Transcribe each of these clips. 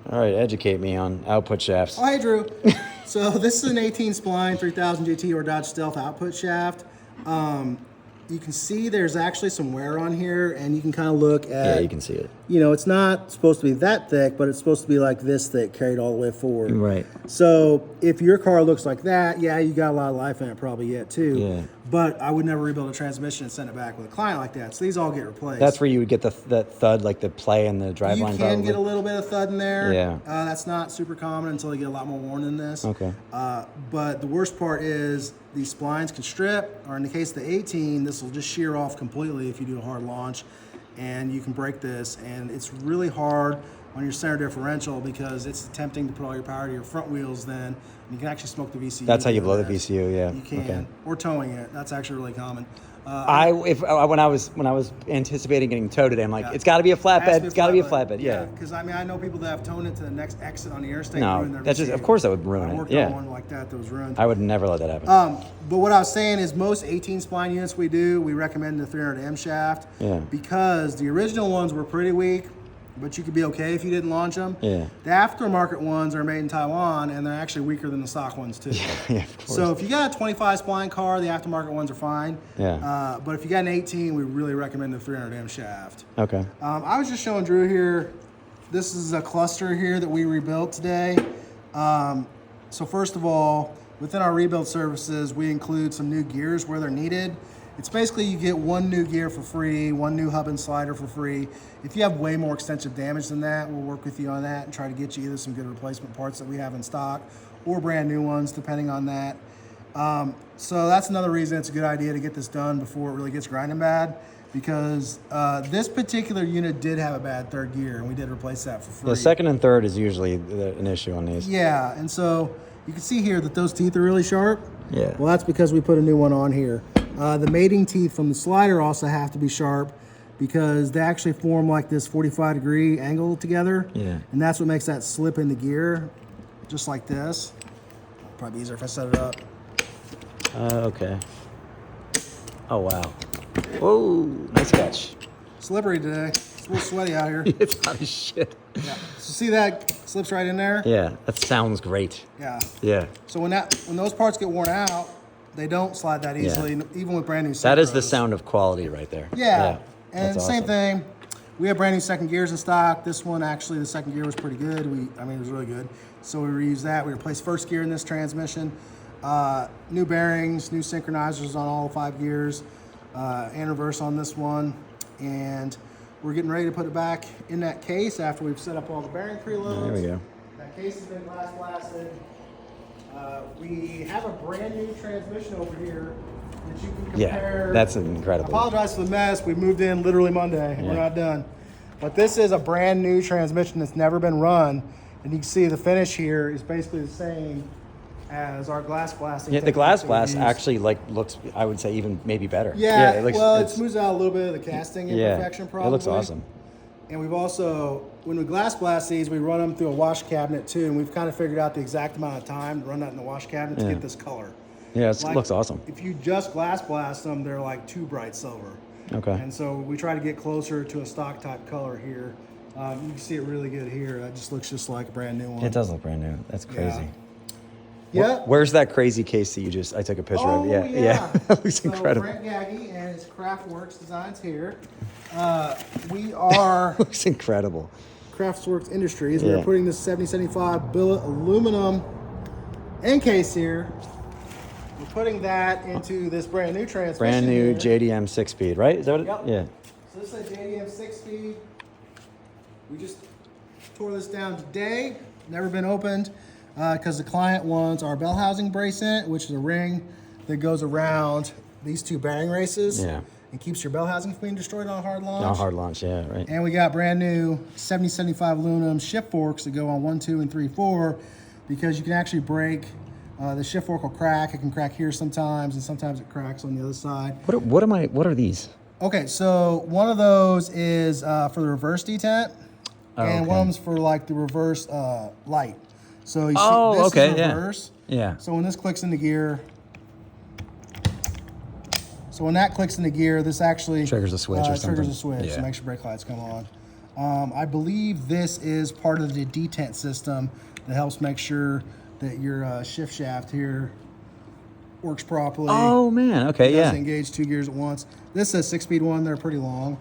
All right, educate me on output shafts. Oh, hey, Drew. So this is an 18 spline 3000 GT or Dodge Stealth output shaft. You can see there's actually some wear on here, and you can kind of look at... Yeah, you can see it. You know, it's not supposed to be that thick, but it's supposed to be like this thick, carried all the way forward. Right. So if your car looks like that, yeah, you got a lot of life in it probably yet too. Yeah. But I would never rebuild a transmission and send it back with a client like that. So these all get replaced. That's where you would get that thud, like the play and the driveline. You can get a little bit of thud in there. Yeah. That's not super common until you get a lot more worn than this. Okay. But the worst part is these splines can strip, or in the case of the 18, this will just shear off completely if you do a hard launch, and you can break this. And it's really hard on your center differential because it's attempting to put all your power to your front wheels then, and you can actually smoke the VCU. That's how you blow the VCU, yeah. You can, okay. Or towing it. That's actually really common. When I was anticipating getting towed today, I'm like, it's got to be a flatbed. It's got to be a flatbed. Yeah. Because I mean, I know people that have towed it to the next exit on the interstate. No, ruin their that's just, VCU. of course, that would ruin I it. worked Yeah. on one like that was ruined. I would never let that happen. But what I was saying is most 18 spline units we do, we recommend the 300M shaft. Yeah. Because the original ones were pretty weak, but you could be okay if you didn't launch them. Yeah. The aftermarket ones are made in Taiwan, and they're actually weaker than the stock ones too. Yeah, of course. So if you got a 25 spline car, the aftermarket ones are fine. Yeah. But if you got an 18, we really recommend the 300M shaft. Okay. I was just showing Drew here. This is a cluster here that we rebuilt today. So first of all, within our rebuild services, we include some new gears where they're needed. It's basically you get one new gear for free, one new hub and slider for free. If you have way more extensive damage than that, we'll work with you on that and try to get you either some good replacement parts that we have in stock or brand new ones, depending on that. So that's another reason it's a good idea to get this done before it really gets grinding bad, because this particular unit did have a bad third gear, and we did replace that for free. The second and third is usually an issue on these. Yeah, and so you can see here that those teeth are really sharp. Yeah. Well, that's because we put a new one on here. The mating teeth from the slider also have to be sharp because they actually form like this 45-degree angle together. Yeah. And that's what makes that slip in the gear, just like this. Probably easier if I set it up. Okay. Oh, wow. Whoa, nice catch. Slippery today. It's a little sweaty out here. It's hot as shit. Yeah. So see that slips right in there? Yeah, that sounds great. Yeah. Yeah. So when those parts get worn out, they don't slide that easily, even with brand new Synchros. That is the sound of quality right there. Yeah. And That's same awesome. thing. We have brand new second gears in stock. This one, actually, the second gear was pretty good. I mean, it was really good. So we reused that. We replaced first gear in this transmission. New bearings, new synchronizers on all 5 gears, and reverse on this one. And we're getting ready to put it back in that case after we've set up all the bearing preloads. There we go. That case has been glass blasted. We have a brand new transmission over here that you can compare. Yeah, that's incredible. I apologize for the mess. We moved in literally Monday. Yeah. We're not done. But this is a brand new transmission that's never been run. And you can see the finish here is basically the same as our glass blasting. Yeah, the glass blast actually looks, I would say, even maybe better. Yeah, it looks, it smooths out a little bit of the casting imperfection probably. It looks awesome. And we've also, when we glass blast these, we run them through a wash cabinet too, and we've kind of figured out the exact amount of time to run that in the wash cabinet to get this color. Yeah, it looks awesome. If you just glass blast them, they're like too bright silver. Okay. And so we try to get closer to a stock type color here. You can see it really good here. That just looks just like a brand new one. It does look brand new. That's crazy. Yeah. Where's that crazy case that I took a picture of? Yeah. That looks incredible. Frank Gaggy and his Craftworks Designs here. We are Looks incredible. Craftsworks Industries. Yeah. We're putting this 7075 billet aluminum end case here. We're putting that into this brand new transmission. Brand new here. JDM 6-speed, right? Is that what Yep. Yeah. So this is a JDM 6-speed. We just tore this down today. Never been opened because the client wants our bell housing bracelet, which is a ring that goes around these 2 bearing races. Yeah. And keeps your bell housing from being destroyed on a hard launch. No hard launch, yeah, right. And we got brand new 7075 aluminum shift forks that go on 1, 2, and 3, 4, because you can actually break. The shift fork will crack. It can crack here sometimes, and sometimes it cracks on the other side. What are these? Okay, so one of those is for the reverse detent, and one of them's for like the reverse light. So you see, this is reverse. Yeah. So when this clicks into gear, this actually Triggers a switch or something. Triggers a switch Yeah. to make sure brake lights come on. I believe this is part of the detent system that helps make sure that your shift shaft here works properly. Oh man, okay, It yeah. doesn't engage 2 gears at once. This is a 6-speed one. They're pretty long.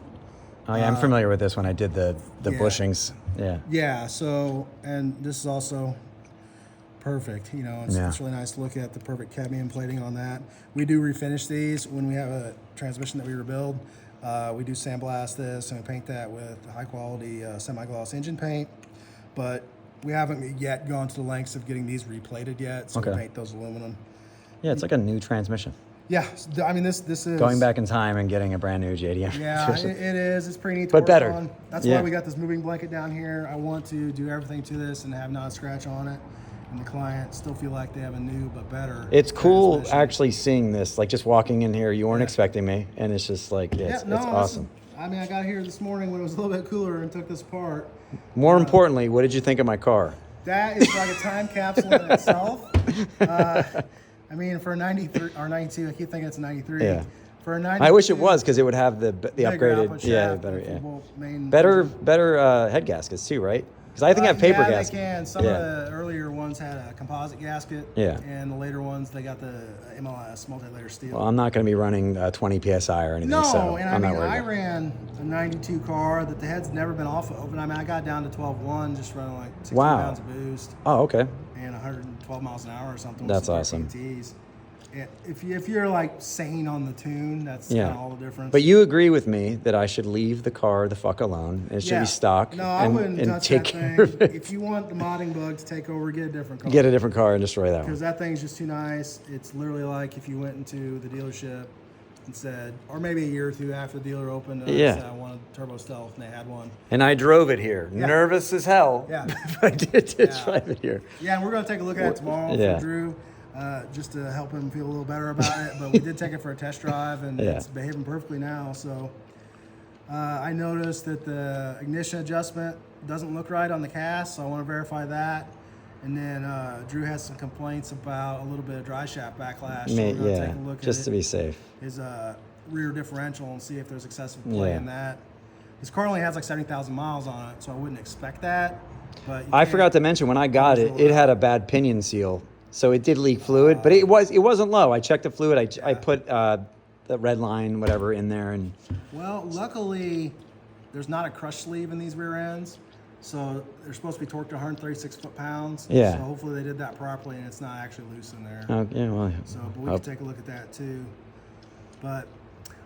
Oh yeah, I'm familiar with this one. I did the yeah. bushings. Yeah. Yeah. So, and this is also perfect. You know, it's really nice to look at the perfect cadmium plating on that. We do refinish these when we have a transmission that we rebuild. We do sandblast this and we paint that with high quality semi-gloss engine paint, but we haven't yet gone to the lengths of getting these replated yet. So we paint those aluminum. Yeah, it's like a new transmission. Yeah, I mean this is going back in time and getting a brand new JDM. Yeah, it is. It's pretty neat to but work better. on. That's why we got this moving blanket down here. I want to do everything to this and have not a scratch on it, and the client still feel like they have a new but better. It's cool actually seeing this, like just walking in here. You weren't expecting me, and it's just like it's awesome. I mean, I got here this morning when it was a little bit cooler and took this apart. More importantly, what did you think of my car? That is like a time capsule in itself. I mean, for a 93 or 92, I keep thinking it's a 93. Yeah. For a 92, I wish it was because it would have the upgraded, better head gaskets too, right? Because I think I have paper gaskets. Yeah, they can. Some of the earlier ones had a composite gasket. Yeah. And the later ones, they got the MLS, multi-layer steel. Well, I'm not going to be running 20 PSI or anything, so and I'm I not mean, worried. I ran a 92 car that the head's never been off of, and I mean, I got down to 12.1, just running like 60 pounds of boost. Oh, okay. And 112 miles an hour or something. That's awesome. If you're like sane on the tune, that's kind of all the difference. But you agree with me that I should leave the car the fuck alone. It should be stock. No, I wouldn't touch take that care thing. of it. If you want the modding bug to take over, get a different car. Get a different car and destroy that one. Because that thing's just too nice. It's literally like if you went into the dealership and said, or maybe a year or two after the dealer opened, and said, I wanted Turbo Stealth, and they had one. And I drove it here. Nervous as hell. Yeah. But I did drive it here. Yeah, and we're going to take a look at it tomorrow for Drew. Just to help him feel a little better about it. But we did take it for a test drive, and it's behaving perfectly now. So I noticed that the ignition adjustment doesn't look right on the cast, so I want to verify that. And then Drew has some complaints about a little bit of dry shaft backlash. So we're going to take a look just at to be safe. His rear differential and see if there's excessive play in that. His car only has like 70,000 miles on it, so I wouldn't expect that. But I forgot to mention, when I got it, it had a bad pinion seal. So it did leak fluid, but it wasn't low. I checked the fluid. I put the red line, whatever, in there, and well, luckily, there's not a crush sleeve in these rear ends, so they're supposed to be torqued to 136 foot-pounds. Yeah. So hopefully they did that properly, and it's not actually loose in there. Oh, yeah, well. So, but we can take a look at that too. But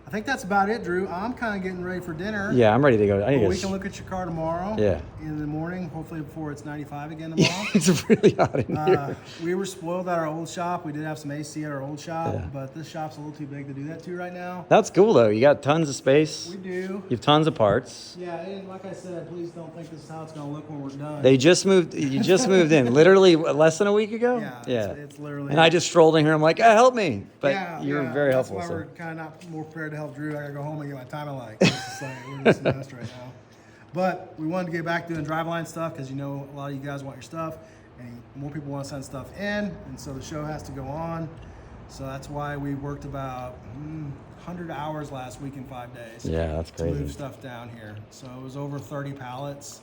I think that's about it, Drew. I'm kind of getting ready for dinner. Yeah, I'm ready to go. We can look at your car tomorrow. Yeah. In the morning, hopefully before it's 95 again tomorrow. It's really hot in here. We were spoiled at our old shop. We did have some AC at our old shop, but this shop's a little too big to do that to right now. That's cool though. You got tons of space. We do. You have tons of parts. Yeah, and like I said, please don't think this is how it's going to look when we're done. They just moved. You just moved in, literally less than a week ago. Yeah. It's literally. And I just strolled in here. I'm like, help me. But you're very helpful. That's why we're kind of not more prepared to help Drew. I gotta go home and get my time alike. It's just like, we're just messed right now. But we wanted to get back doing driveline stuff because a lot of you guys want your stuff, and more people want to send stuff in, and so the show has to go on. So that's why we worked about 100 hours last week in 5 days. Yeah, that's crazy. To move stuff down here. So it was over 30 pallets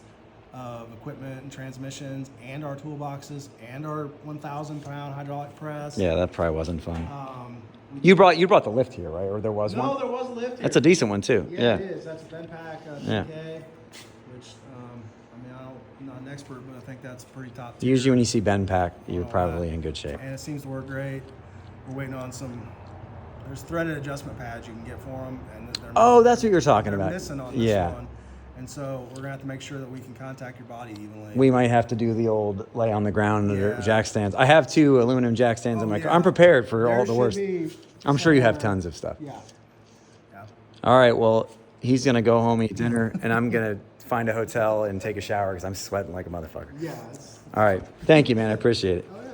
of equipment and transmissions, and our toolboxes, and our 1,000-pound hydraulic press. Yeah, that probably wasn't fun. You brought the lift here, right? Or there was one? No, there was a lift here. That's a decent one too. Yeah, it is. That's a Benpack TK, which I mean, I'm not an expert, but I think that's pretty top tier. Usually when you see Benpack, you're probably in good shape. And it seems to work great. We're waiting on there's threaded adjustment pads you can get for them. And that's what you're talking about. They're missing on this one. And so we're going to have to make sure that we can contact your body evenly. We might have to do the old lay on the ground under jack stands. I have 2 aluminum jack stands in my car. I'm prepared for all the worst. I'm sure you have tons of stuff. Yeah. All right, well, he's going to go home, eat dinner, and I'm going to find a hotel and take a shower because I'm sweating like a motherfucker. Yeah. All right. Thank you, man. I appreciate it. Oh, yeah.